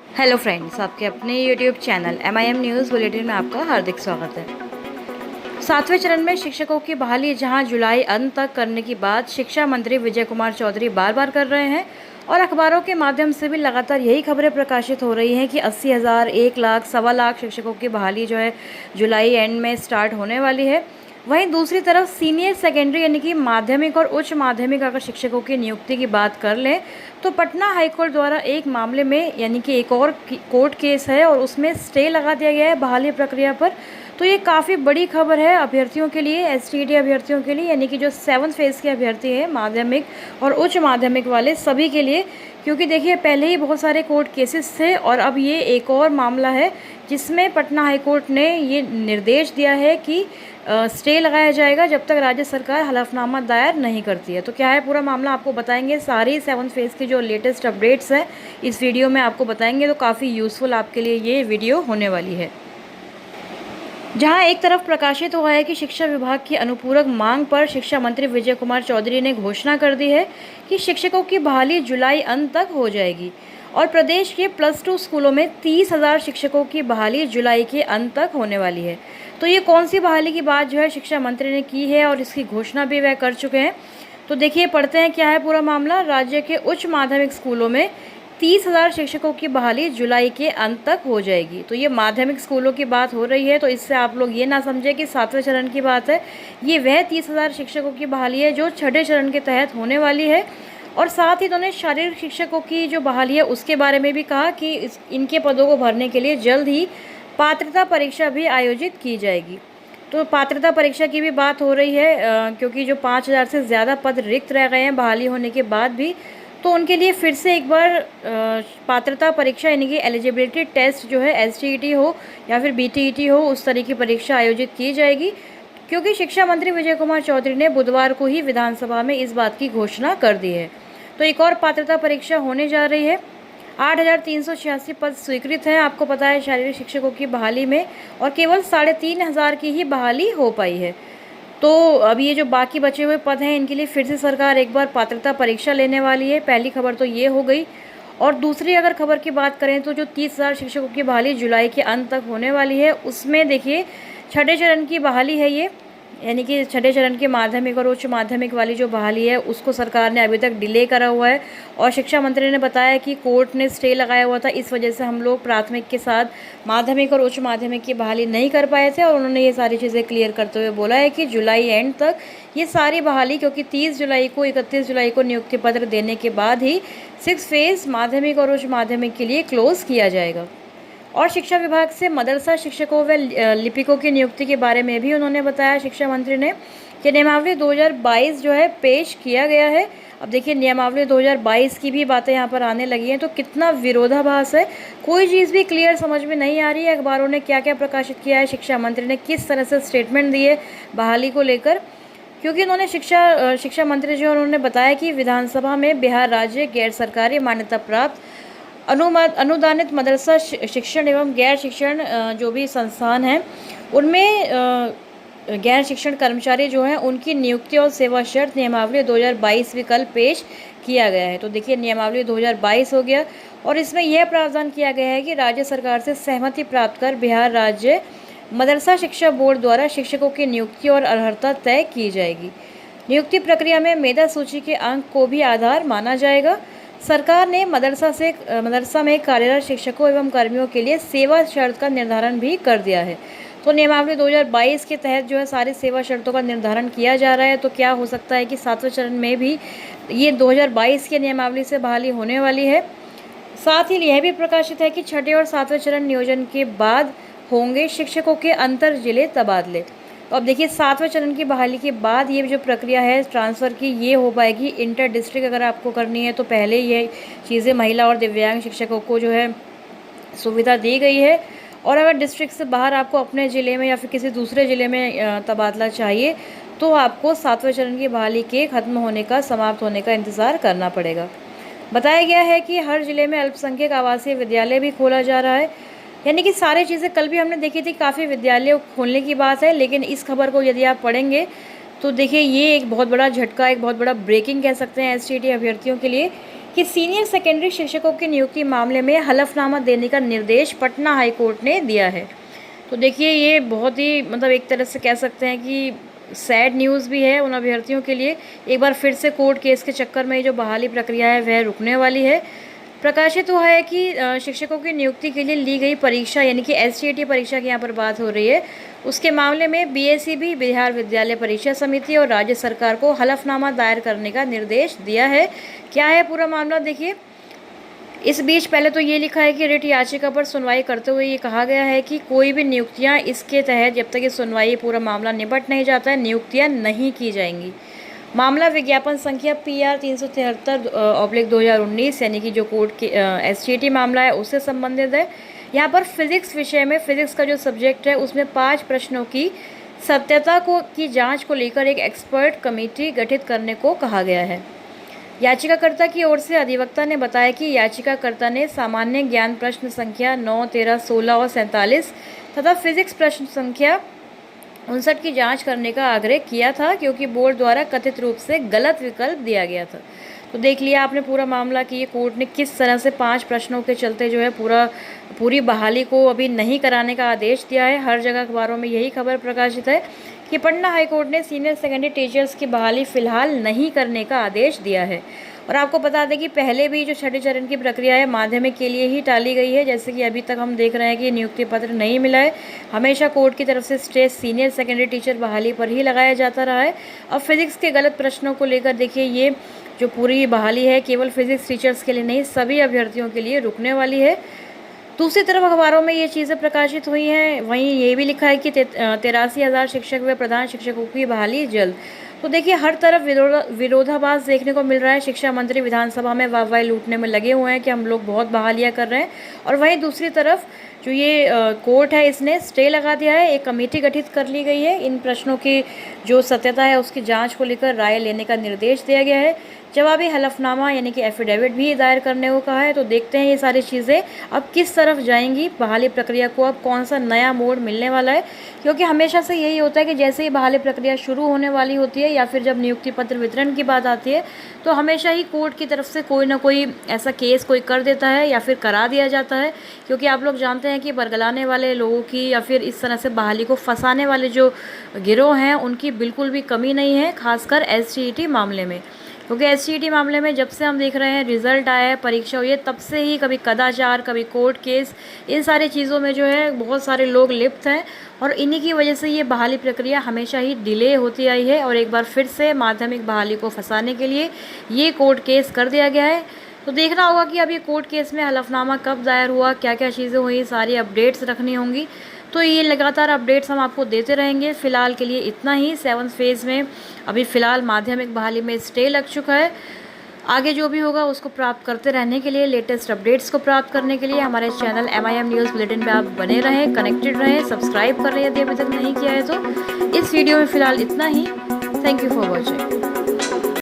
Hello friends, आपके अपने YouTube channel MIM news bulletin में आपका हार्दिक स्वागत है। सातवें चरण में शिक्षकों की बहाली जहां जुलाई अंत तक करने की बात शिक्षा मंत्री विजय कुमार चौधरी बार बार कर रहे हैं और अखबारों के माध्यम से भी लगातार यही खबरें प्रकाशित हो रही हैं कि 80,000, 1 लाख, 1.25 लाख शिक्षकों की बहाली जो है जुलाई एंड में स्टार्ट होने वाली है। वहीं दूसरी तरफ सीनियर सेकेंडरी यानी कि माध्यमिक और उच्च माध्यमिक अगर शिक्षकों की नियुक्ति की बात कर लें तो पटना हाईकोर्ट द्वारा एक मामले में यानी कि एक और कोर्ट केस है और उसमें स्टे लगा दिया गया है बहाली प्रक्रिया पर। तो ये काफ़ी बड़ी खबर है अभ्यर्थियों के लिए, STET अभ्यर्थियों के लिए, यानी कि जो 7th फेज़ के अभ्यर्थी हैं माध्यमिक और उच्च माध्यमिक वाले सभी के लिए। क्योंकि देखिए पहले ही बहुत सारे कोर्ट केसेस थे और अब ये एक और मामला है जिसमें पटना हाईकोर्ट ने ये निर्देश दिया है कि स्टे लगाया जाएगा जब तक राज्य सरकार हलफनामा दायर नहीं करती है। तो क्या है पूरा मामला आपको बताएंगे, सारी 7th फेज़ की जो लेटेस्ट अपडेट्स हैं इस वीडियो में आपको बताएंगे। तो काफ़ी यूज़फुल आपके लिए ये वीडियो होने वाली है। जहां एक तरफ प्रकाशित हुआ है कि शिक्षा विभाग की अनुपूरक मांग पर शिक्षा मंत्री विजय कुमार चौधरी ने घोषणा कर दी है कि शिक्षकों की बहाली जुलाई अंत तक हो जाएगी और प्रदेश के +2 स्कूलों में 30,000 शिक्षकों की बहाली जुलाई के अंत तक होने वाली है। तो ये कौन सी बहाली की बात जो है शिक्षा मंत्री ने की है और इसकी घोषणा भी वह कर चुके हैं। तो देखिए पढ़ते हैं क्या है पूरा मामला। राज्य के उच्च माध्यमिक स्कूलों में 30,000 शिक्षकों की बहाली जुलाई के अंत तक हो जाएगी। तो ये माध्यमिक स्कूलों की बात हो रही है, तो इससे आप लोग ये ना समझे कि 7वें चरण की बात है। ये वह 30,000 शिक्षकों की बहाली है जो 6ठे चरण के तहत होने वाली है। और साथ ही उन्होंने शारीरिक शिक्षकों की जो बहाली है उसके बारे में भी कहा कि इनके पदों को भरने के लिए जल्द ही पात्रता परीक्षा भी आयोजित की जाएगी। तो पात्रता परीक्षा की भी बात हो रही है क्योंकि जो 5,000 से ज़्यादा पद रिक्त रह गए हैं बहाली होने के बाद भी, तो उनके लिए फिर से एक बार पात्रता परीक्षा यानी कि एलिजिबिलिटी टेस्ट जो है STET हो या फिर BTET हो उस तरह की परीक्षा आयोजित की जाएगी। क्योंकि शिक्षा मंत्री विजय कुमार चौधरी ने बुधवार को ही विधानसभा में इस बात की घोषणा कर दी है। तो एक और पात्रता परीक्षा होने जा रही है। 8,386 पद स्वीकृत हैं, आपको पता है, शारीरिक शिक्षकों की बहाली में, और केवल 3,500 की ही बहाली हो पाई है। तो अब ये जो बाकी बचे हुए पद हैं इनके लिए फिर से सरकार एक बार पात्रता परीक्षा लेने वाली है। पहली खबर तो ये हो गई। और दूसरी अगर खबर की बात करें तो जो 30,000 शिक्षकों की बहाली जुलाई के अंत तक होने वाली है उसमें देखिए 6ठे चरण की बहाली है ये, यानी कि 6ठे चरण के माध्यमिक और उच्च माध्यमिक वाली जो बहाली है उसको सरकार ने अभी तक डिले करा हुआ है। और शिक्षा मंत्री ने बताया कि कोर्ट ने स्टे लगाया हुआ था, इस वजह से हम लोग प्राथमिक के साथ माध्यमिक और उच्च माध्यमिक की बहाली नहीं कर पाए थे। और उन्होंने ये सारी चीज़ें क्लियर करते हुए बोला है कि जुलाई एंड तक ये सारी बहाली, क्योंकि 30 जुलाई को 31 जुलाई को नियुक्ति पत्र देने के बाद ही 6th फेज़ माध्यमिक और उच्च माध्यमिक के लिए क्लोज किया जाएगा। और शिक्षा विभाग से मदरसा शिक्षकों व लिपिकों की नियुक्ति के बारे में भी उन्होंने बताया शिक्षा मंत्री ने कि नियमावली 2022 जो है पेश किया गया है। अब देखिए नियमावली 2022 की भी बातें यहाँ पर आने लगी हैं, तो कितना विरोधाभास है, कोई चीज़ भी क्लियर समझ में नहीं आ रही है। अखबारों ने क्या क्या प्रकाशित किया है, शिक्षा मंत्री ने किस तरह से स्टेटमेंट दिए बहाली को लेकर। क्योंकि उन्होंने शिक्षा मंत्री जो उन्होंने बताया कि विधानसभा में बिहार राज्य गैर सरकारी मान्यता प्राप्त अनुदानित मदरसा शिक्षण एवं गैर शिक्षण जो भी संस्थान हैं उनमें गैर शिक्षण कर्मचारी जो हैं उनकी नियुक्ति और सेवा शर्त नियमावली 2022 विकल्प पेश किया गया है। तो देखिए नियमावली 2022 हो गया और इसमें यह प्रावधान किया गया है कि राज्य सरकार से सहमति प्राप्त कर बिहार राज्य मदरसा शिक्षा बोर्ड द्वारा शिक्षकों की नियुक्ति और अर्हता तय की जाएगी। नियुक्ति प्रक्रिया में मेधा सूची के अंक को भी आधार माना जाएगा। सरकार ने मदरसा में कार्यरत शिक्षकों एवं कर्मियों के लिए सेवा शर्त का निर्धारण भी कर दिया है। तो नियमावली 2022 के तहत जो है सारी सेवा शर्तों का निर्धारण किया जा रहा है। तो क्या हो सकता है कि 7वें चरण में भी ये 2022 के नियमावली से बहाली होने वाली है। साथ ही यह भी प्रकाशित है कि 6ठे और 7वें चरण नियोजन के बाद होंगे शिक्षकों के अंतर जिले तबादले। तो अब देखिए 7वें चरण की बहाली के बाद ये जो प्रक्रिया है ट्रांसफ़र की ये हो पाएगी। इंटर डिस्ट्रिक्ट अगर आपको करनी है तो पहले ये चीज़ें महिला और दिव्यांग शिक्षकों को जो है सुविधा दी गई है। और अगर डिस्ट्रिक्ट से बाहर आपको अपने ज़िले में या फिर किसी दूसरे ज़िले में तबादला चाहिए तो आपको 7वें चरण की बहाली के ख़त्म होने का, समाप्त होने का इंतज़ार करना पड़ेगा। बताया गया है कि हर ज़िले में अल्पसंख्यक आवासीय विद्यालय भी खोला जा रहा है, यानी कि सारी चीज़ें कल भी हमने देखी थी, काफ़ी विद्यालय खोलने की बात है। लेकिन इस खबर को यदि आप पढ़ेंगे तो देखिए ये एक बहुत बड़ा झटका, एक बहुत बड़ा ब्रेकिंग कह सकते हैं STET अभ्यर्थियों के लिए कि सीनियर सेकेंडरी शिक्षकों की नियुक्ति मामले में हलफनामा देने का निर्देश पटना हाईकोर्ट ने दिया है। तो देखिए ये बहुत ही मतलब एक तरह से कह सकते हैं कि सैड न्यूज़ भी है उन अभ्यर्थियों के लिए। एक बार फिर से कोर्ट केस के चक्कर में जो बहाली प्रक्रिया है वह रुकने वाली है। प्रकाशित हुआ है कि शिक्षकों की नियुक्ति के लिए ली गई परीक्षा यानी कि एसटीईटी परीक्षा की यहाँ पर बात हो रही है, उसके मामले में बीएसईबी बिहार विद्यालय परीक्षा समिति और राज्य सरकार को हलफनामा दायर करने का निर्देश दिया है। क्या है पूरा मामला देखिए। इस बीच पहले तो ये लिखा है कि रिट याचिका पर सुनवाई करते हुए ये कहा गया है कि कोई भी नियुक्तियाँ इसके तहत जब तक ये सुनवाई पूरा मामला निपट नहीं जाता है नियुक्तियाँ नहीं की जाएंगी। मामला विज्ञापन संख्या PR 373/2019 यानी कि जो कोर्ट के एसटीईटी मामला है उससे संबंधित है। यहाँ पर फिजिक्स विषय में फिजिक्स का जो सब्जेक्ट है उसमें 5 प्रश्नों की सत्यता की जांच को लेकर एक एक्सपर्ट कमेटी गठित करने को कहा गया है। याचिकाकर्ता की ओर से अधिवक्ता ने बताया कि याचिकाकर्ता ने सामान्य ज्ञान प्रश्न संख्या 9, 13, 16 और 47 तथा फिजिक्स प्रश्न संख्या 59 की जांच करने का आग्रह किया था क्योंकि बोर्ड द्वारा कथित रूप से गलत विकल्प दिया गया था। तो देख लिया आपने पूरा मामला कि ये कोर्ट ने किस तरह से 5 प्रश्नों के चलते जो है पूरी बहाली को अभी नहीं कराने का आदेश दिया है। हर जगह अखबारों में यही खबर प्रकाशित है कि पटना हाईकोर्ट ने सीनियर सेकेंडरी टीचर्स की बहाली फिलहाल नहीं करने का आदेश दिया है। और आपको बता दें कि पहले भी जो छठे चरण की प्रक्रिया है माध्यमिक के लिए ही टाली गई है, जैसे कि अभी तक हम देख रहे हैं कि नियुक्ति पत्र नहीं मिला है। हमेशा कोर्ट की तरफ से स्ट्रेस सीनियर सेकेंडरी टीचर बहाली पर ही लगाया जाता रहा है। अब फिजिक्स के गलत प्रश्नों को लेकर देखिए ये जो पूरी बहाली है केवल फिजिक्स टीचर्स के लिए नहीं सभी अभ्यर्थियों के लिए रुकने वाली है। दूसरी तरफ अखबारों में ये चीज़ें प्रकाशित हुई हैं, वहीं ये भी लिखा है कि 83,000 शिक्षक व प्रधान शिक्षकों की बहाली जल्द। तो देखिए हर तरफ विरोधाभास देखने को मिल रहा है। शिक्षा मंत्री विधानसभा में वाहवाही लूटने में लगे हुए हैं कि हम लोग बहुत बहालियाँ कर रहे हैं, और वहीं दूसरी तरफ जो ये कोर्ट है इसने स्टे लगा दिया है। एक कमेटी गठित कर ली गई है। इन प्रश्नों की जो सत्यता है उसकी जांच को लेकर राय लेने का निर्देश दिया गया है। जवाबी हलफनामा यानी कि एफिडेविट भी दायर करने को कहा है। तो देखते हैं ये सारी चीज़ें अब किस तरफ जाएंगी, बहाली प्रक्रिया को अब कौन सा नया मोड़ मिलने वाला है, क्योंकि हमेशा से यही होता है कि जैसे ही बहाली प्रक्रिया शुरू होने वाली होती है या फिर जब नियुक्ति पत्र वितरण की बात आती है तो हमेशा ही कोर्ट की तरफ से कोई ना कोई ऐसा केस कोई कर देता है या फिर करा दिया जाता है। क्योंकि आप लोग जानते हैं कि बरगलाने वाले लोगों की या फिर इस तरह से बहाली को फंसाने वाले जो गिरोह हैं उनकी बिल्कुल भी कमी नहीं है, खासकर एसटीईटी मामले में। क्योंकि एसटीईटी मामले में जब से हम देख रहे हैं रिजल्ट आया है, परीक्षा हुई है, तब से ही कभी कदाचार कभी कोर्ट केस इन सारी चीज़ों में जो है बहुत सारे लोग लिप्त हैं, और इन्हीं की वजह से ये बहाली प्रक्रिया हमेशा ही डिले होती आई है। और एक बार फिर से माध्यमिक बहाली को फंसाने के लिए ये कोर्ट केस कर दिया गया है। तो देखना होगा कि अब ये कोर्ट केस में हलफनामा कब दायर हुआ, क्या क्या चीज़ें हुई, सारी अपडेट्स रखनी होंगी। तो ये लगातार अपडेट्स हम आपको देते रहेंगे। फ़िलहाल के लिए इतना ही। 7th फेज़ में अभी फ़िलहाल माध्यमिक बहाली में स्टे लग चुका है। आगे जो भी होगा उसको प्राप्त करते रहने के लिए, लेटेस्ट अपडेट्स को प्राप्त करने के लिए हमारे चैनल MIM न्यूज़ बुलेटिन पे आप बने रहें, कनेक्टेड रहें, सब्सक्राइब कर रहे हैं यदि अभी तक नहीं किया है तो। इस वीडियो में फ़िलहाल इतना ही। Thank you for watching.